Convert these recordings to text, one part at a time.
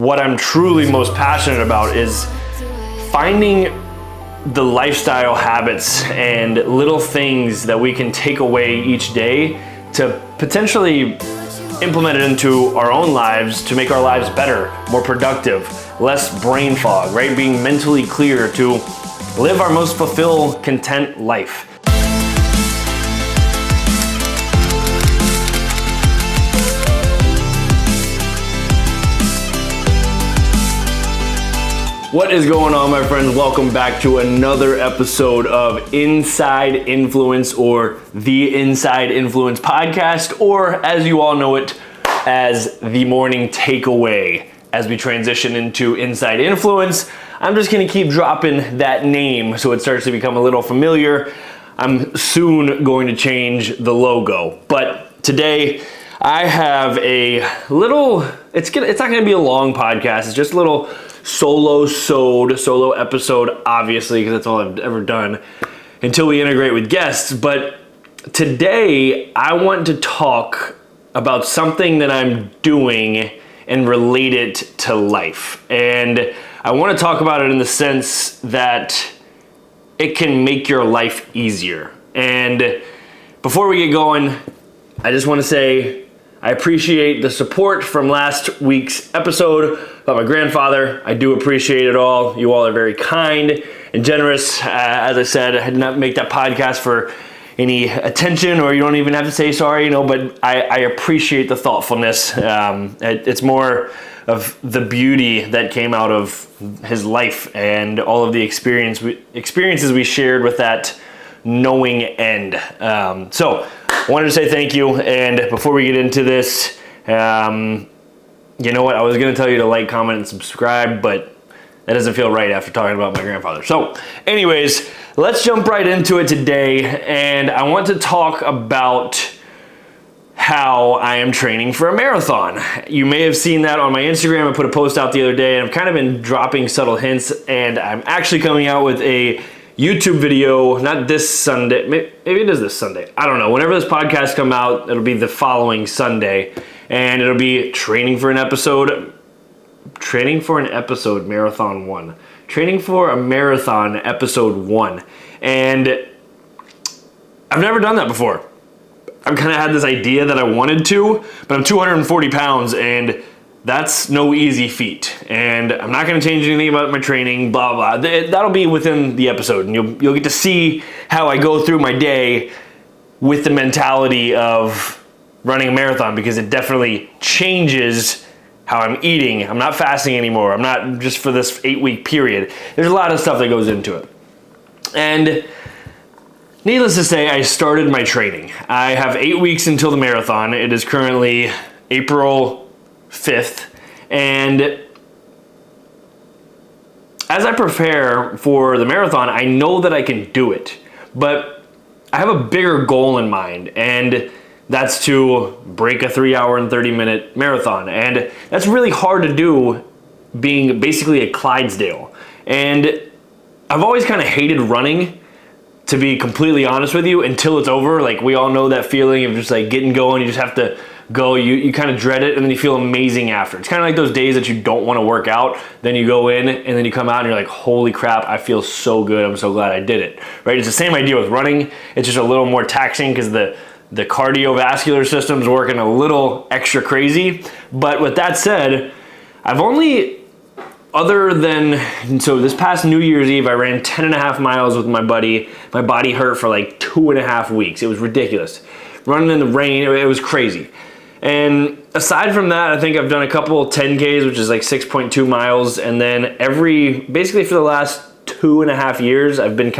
What I'm truly most passionate about is finding the lifestyle habits and little things that we can take away each day to potentially implement it into our own lives to make our lives better, more productive, less brain fog, right? Being mentally clear to live our most fulfilled, content life. What is going on, my friends? Welcome back to another episode of Inside Influence, or the Inside Influence podcast, or as you all know it, as the morning takeaway. As we transition into Inside Influence, I'm just gonna keep dropping that name so it starts to become a little familiar. I'm soon going to change the logo, but today I have a little, it's not gonna be a long podcast, it's just a little solo episode, obviously, because that's all I've ever done until we integrate with guests. But today I want to talk about something that I'm doing and relate it to life. And I want to talk about it in the sense that it can make your life easier. And before we get going, I just want to say I appreciate the support from last week's episode about my grandfather. I do appreciate it all. You all are very kind and generous. As I said, I did not make that podcast for any attention, or you don't even have to say sorry, but I appreciate the thoughtfulness. It's more of the beauty that came out of his life and all of the experiences we shared with that knowing end. So I wanted to say thank you. And before we get into this, you know what? I was going to tell you to like, comment, and subscribe, but that doesn't feel right after talking about my grandfather. So anyways, let's jump right into it today. And I want to talk about how I am training for a marathon. You may have seen that on my Instagram. I put a post out the other day, and I've kind of been dropping subtle hints, and I'm actually coming out with a YouTube video, not this Sunday, maybe it is this Sunday, I don't know. Whenever this podcast comes out, it'll be the following Sunday, and it'll be Training for an Episode Marathon 1. Training for a Marathon Episode 1. And I've never done that before. I've kind of had this idea that I wanted to, but I'm 240 pounds, and that's no easy feat, and I'm not going to change anything about my training, blah, blah. That'll be within the episode, and you'll get to see how I go through my day with the mentality of running a marathon, because it definitely changes how I'm eating. I'm not fasting anymore. I'm not just for this 8-week period. There's a lot of stuff that goes into it. And needless to say, I started my training. I have 8 weeks until the marathon. It is currently April 5th, and as I prepare for the marathon, I know that I can do it, but I have a bigger goal in mind, and that's to break a 3-hour and 30-minute marathon. And that's really hard to do, being basically a Clydesdale. And I've always kind of hated running, to be completely honest with you, until it's over. Like, we all know that feeling of just like getting going. You just have to go, you kind of dread it, and then you feel amazing after. It's kind of like those days that you don't want to work out, then you go in, and then you come out and you're like, holy crap, I feel so good, I'm so glad I did it, right? It's the same idea with running. It's just a little more taxing because the cardiovascular system's working a little extra crazy. But with that said, I've only, so this past New Year's Eve, I ran 10.5 miles with my buddy. My body hurt for like 2.5 weeks. It was ridiculous. Running in the rain, it was crazy. And aside from that, I think I've done a couple 10Ks, which is like 6.2 miles. And then basically for the last 2.5 years, I've been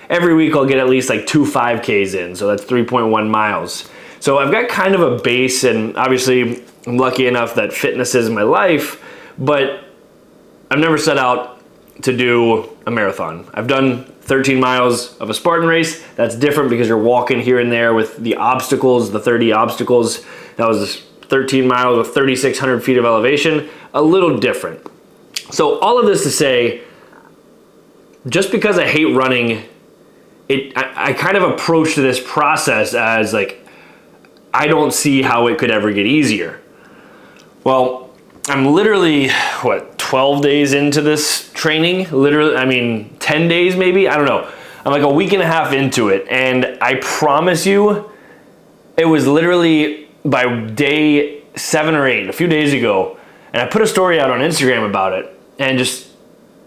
every week I'll get at least like 2 5Ks in. So that's 3.1 miles. So I've got kind of a base, and obviously I'm lucky enough that fitness is my life, but I've never set out to do a marathon. I've done 13 miles of a Spartan race. That's different because you're walking here and there with the obstacles, the 30 obstacles. That was 13 miles with 3,600 feet of elevation. A little different. So all of this to say, just because I hate running, I kind of approached this process as like, I don't see how it could ever get easier. Well, I'm literally, 12 days into this training? Literally, 10 days maybe? I don't know. I'm like a week and a half into it, and I promise you, it was literally by day 7 or 8, a few days ago, and I put a story out on Instagram about it, and just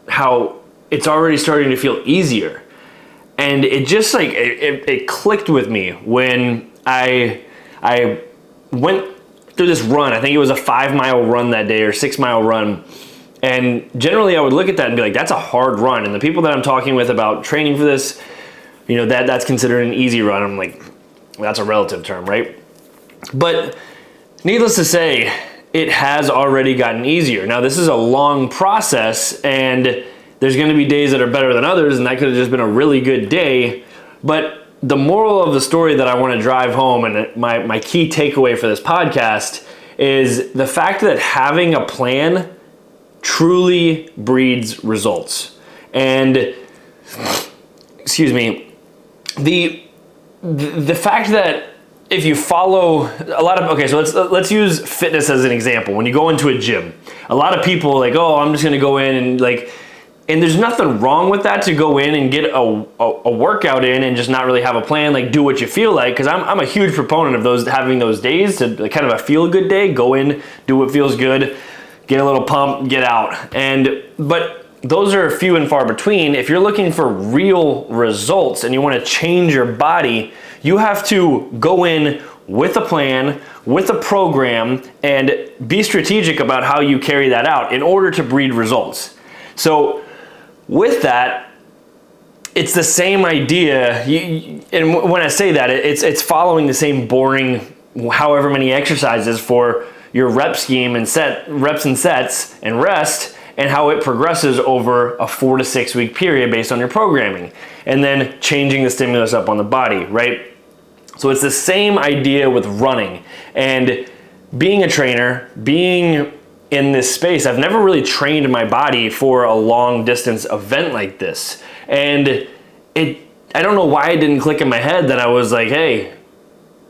how it's already starting to feel easier. And it just like, it clicked with me when I went through this run. I think it was a 5-mile run that day or 6-mile run. And generally I would look at that and be like, that's a hard run. And the people that I'm talking with about training for this, that's considered an easy run. I'm like, well, that's a relative term, right? But needless to say, it has already gotten easier. Now this is a long process, and there's going to be days that are better than others, and that could have just been a really good day. But the moral of the story that I want to drive home, and my key takeaway for this podcast, is the fact that having a plan truly breeds results. And excuse me, the fact that if you follow a lot of, okay, so let's use fitness as an example. When you go into a gym, a lot of people are like, oh, I'm just going to go in and and there's nothing wrong with that, to go in and get a workout in and just not really have a plan, like do what you feel like. Because I'm a huge proponent of having those days to kind of a feel good day, go in, do what feels good, get a little pump, get out. But those are few and far between. If you're looking for real results and you want to change your body, you have to go in with a plan, with a program, and be strategic about how you carry that out in order to breed results. So with that, it's the same idea. And when I say that, it's following the same boring, however many exercises for your rep scheme and reps and sets and rest, and how it progresses over a 4 to 6 week period based on your programming, and then changing the stimulus up on the body, right? So it's the same idea with running and being a trainer, being in this space. I've never really trained my body for a long distance event like this. And I don't know why it didn't click in my head that I was like, hey,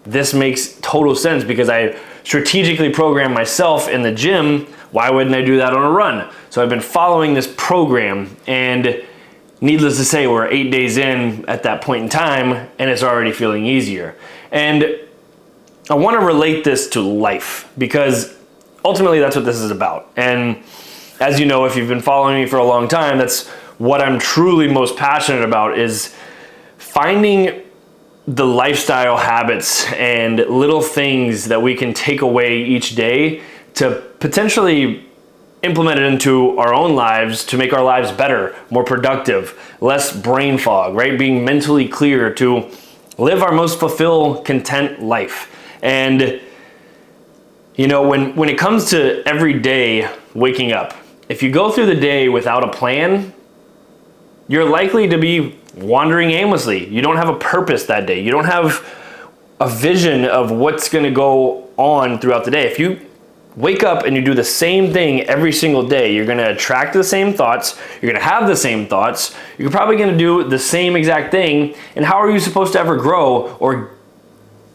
this makes total sense, because I strategically programmed myself in the gym. Why wouldn't I do that on a run? So I've been following this program, and needless to say, we're 8 days in at that point in time, and it's already feeling easier. And I want to relate this to life, because ultimately that's what this is about. And as you know, if you've been following me for a long time, that's what I'm truly most passionate about, is finding the lifestyle habits and little things that we can take away each day to potentially implement it into our own lives to make our lives better, more productive, less brain fog, right? Being mentally clear to live our most fulfilled, content life. And when it comes to every day waking up, if you go through the day without a plan, you're likely to be wandering aimlessly. You don't have a purpose that day. You don't have a vision of what's going to go on throughout the day. If you wake up and you do the same thing every single day, you're going to attract the same thoughts. You're going to have the same thoughts. You're probably going to do the same exact thing. And how are you supposed to ever grow, or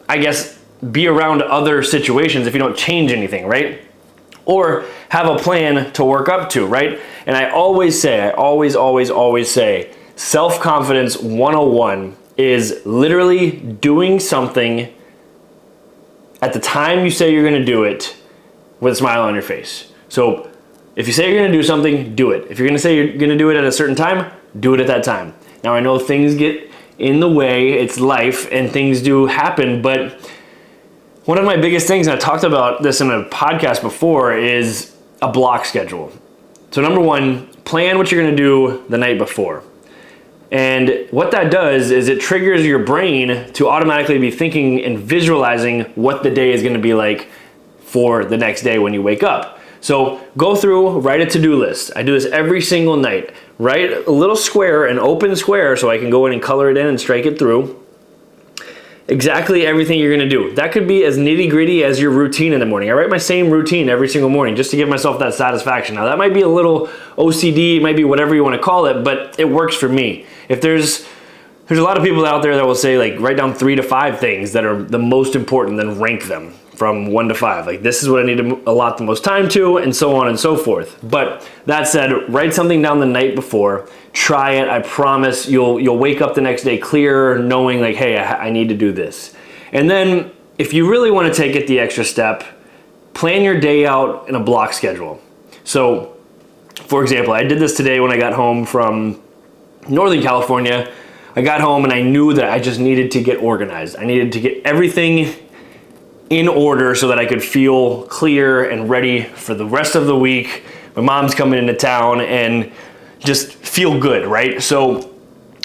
I guess be around other situations if you don't change anything, right? Or have a plan to work up to, right? And I always say, self-confidence 101 is literally doing something at the time you say you're going to do it with a smile on your face. So if you say you're going to do something, do it. If you're going to say you're going to do it at a certain time, do it at that time. Now I know things get in the way, it's life, and things do happen, but one of my biggest things, and I talked about this in a podcast before, is a block schedule. So number one, plan what you're going to do the night before. And what that does is it triggers your brain to automatically be thinking and visualizing what the day is going to be like for the next day when you wake up. So go through, write a to-do list. I do this every single night. Write a little square, an open square, so I can go in and color it in and strike it through. Exactly everything you're going to do. That could be as nitty-gritty as your routine in the morning. I write my same routine every single morning just to give myself that satisfaction. Now that might be a little OCD, it might be whatever you want to call it, but it works for me. If there's a lot of people out there that will say, like, write down 3 to 5 things that are the most important, then rank them. from 1 to 5. Like, this is what I need to allot the most time to, and so on and so forth. But that said, write something down the night before. Try it. I promise you'll wake up the next day clearer, knowing like, hey, I need to do this. And then if you really want to take it the extra step, plan your day out in a block schedule. So, for example, I did this today when I got home from Northern California. I got home and I knew that I just needed to get organized. I needed to get everything in order so that I could feel clear and ready for the rest of the week. My mom's coming into town and just feel good, right? So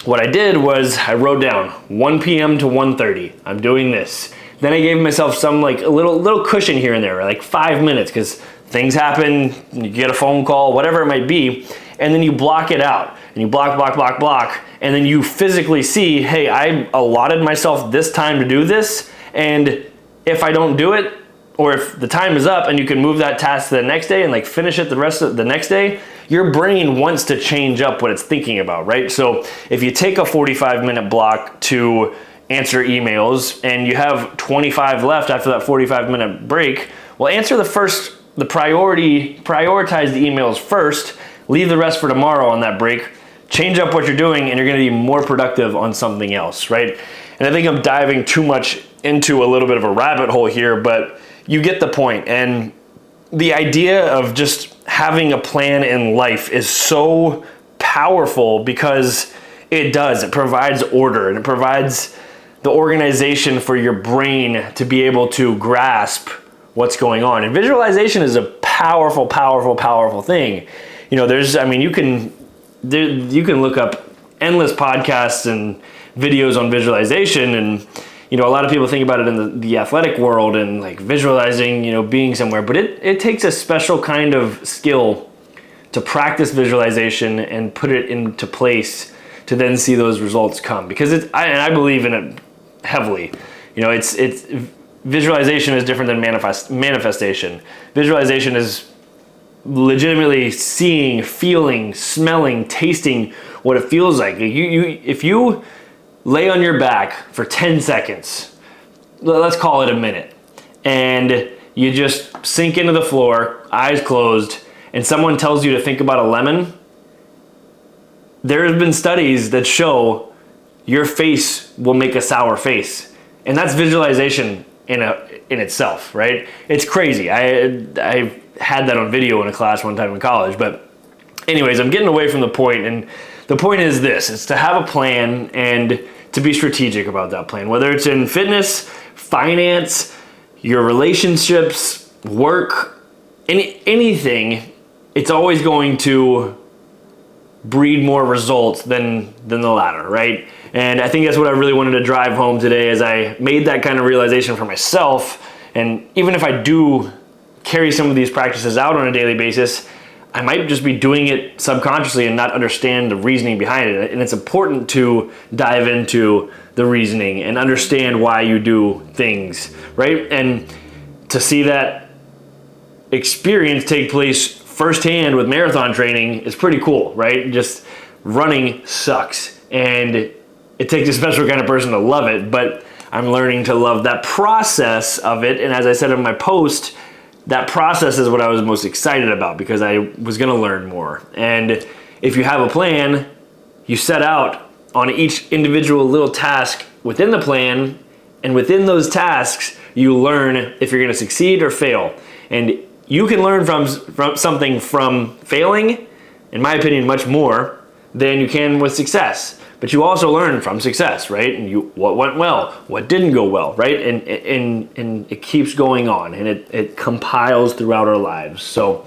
what I did was I wrote down 1 p.m. to 1:30. I'm doing this. Then I gave myself some like a little cushion here and there, like 5 minutes, because things happen, you get a phone call, whatever it might be, and then you block it out. And you block, and then you physically see, hey, I allotted myself this time to do this, and if I don't do it, or if the time is up and you can move that task to the next day and like finish it the rest of the next day, your brain wants to change up what it's thinking about, right? So if you take a 45-minute block to answer emails and you have 25 left after that 45-minute break, well, answer prioritize the emails first, leave the rest for tomorrow on that break, change up what you're doing, and you're gonna be more productive on something else, right? And I think I'm diving too much into a little bit of a rabbit hole here, but you get the point. And the idea of just having a plan in life is so powerful because it provides order, and it provides the organization for your brain to be able to grasp what's going on. And visualization is a powerful, powerful, powerful thing. You know, you can look up endless podcasts and videos on visualization, and you know, a lot of people think about it in the athletic world and like visualizing, you know, being somewhere, but it takes a special kind of skill to practice visualization and put it into place to then see those results come, because I believe in it heavily. You know, it's visualization is different than manifestation. Visualization is legitimately seeing, feeling, smelling, tasting what it feels like. If you lay on your back for 10 seconds, let's call it a minute, and you just sink into the floor, eyes closed, and someone tells you to think about a lemon, there have been studies that show your face will make a sour face. And that's visualization in itself, right? It's crazy. I had that on video in a class one time in college, but anyways, I'm getting away from the point, and the point is this: it's to have a plan and to be strategic about that plan, whether it's in fitness, finance, your relationships, work, anything. It's always going to breed more results than the latter, right? And I think that's what I really wanted to drive home today, as I made that kind of realization for myself. And even if I do carry some of these practices out on a daily basis, I might just be doing it subconsciously and not understand the reasoning behind it. And it's important to dive into the reasoning and understand why you do things, right? And to see that experience take place firsthand with marathon training is pretty cool, right? Just running sucks, and it takes a special kind of person to love it, but I'm learning to love that process of it. And as I said in my post, that process is what I was most excited about, because I was going to learn more. And if you have a plan, you set out on each individual little task within the plan, and within those tasks, you learn if you're going to succeed or fail. And you can learn from something from failing, in my opinion, much more than you can with success. But you also learn from success, right? And what went well, what didn't go well, right? And it keeps going on, and it compiles throughout our lives. So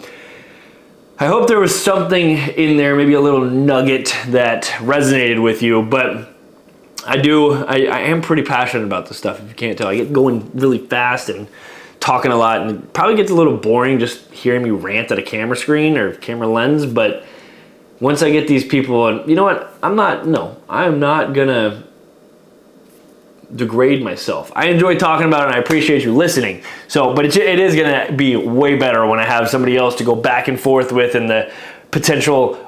I hope there was something in there, maybe a little nugget that resonated with you. But I am pretty passionate about this stuff, if you can't tell. I get going really fast and talking a lot, and it probably gets a little boring just hearing me rant at a camera screen or camera lens. But once I get these people, and you know what, I'm not gonna degrade myself. I enjoy talking about it, and I appreciate you listening. So, but it is gonna be way better when I have somebody else to go back and forth with, and the potential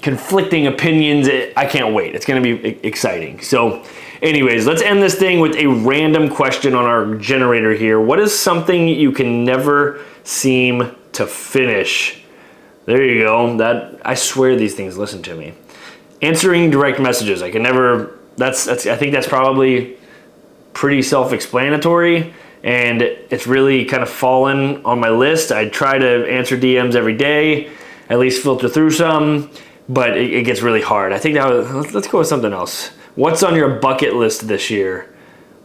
conflicting opinions. I can't wait. It's gonna be exciting. So Anyways, let's end this thing with a random question on our generator here. What is something you can never seem to finish? There you go. I swear these things listen to me. Answering direct messages. I can never, I think that's probably pretty self-explanatory, and it's really kind of fallen on my list. I try to answer DMs every day, at least filter through some, but it gets really hard. I think let's go with something else. What's on your bucket list this year?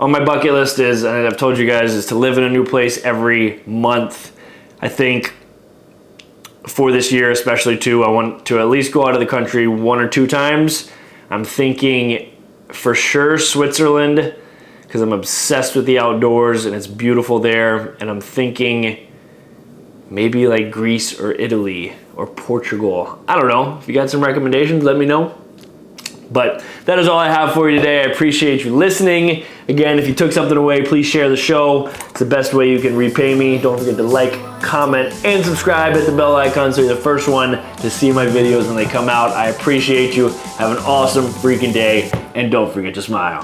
On my bucket list is, and I've told you guys, is to live in a new place every month. I think for this year especially too, I want to at least go out of the country 1 or 2 times. I'm thinking for sure Switzerland, because I'm obsessed with the outdoors and it's beautiful there. And I'm thinking maybe like Greece or Italy or Portugal. I don't know. If you got some recommendations, let me know. But that is all I have for you today. I appreciate you listening. Again, if you took something away, please share the show. It's the best way you can repay me. Don't forget to like, comment, and subscribe. Hit the bell icon so you're the first one to see my videos when they come out. I appreciate you. Have an awesome freaking day, and don't forget to smile.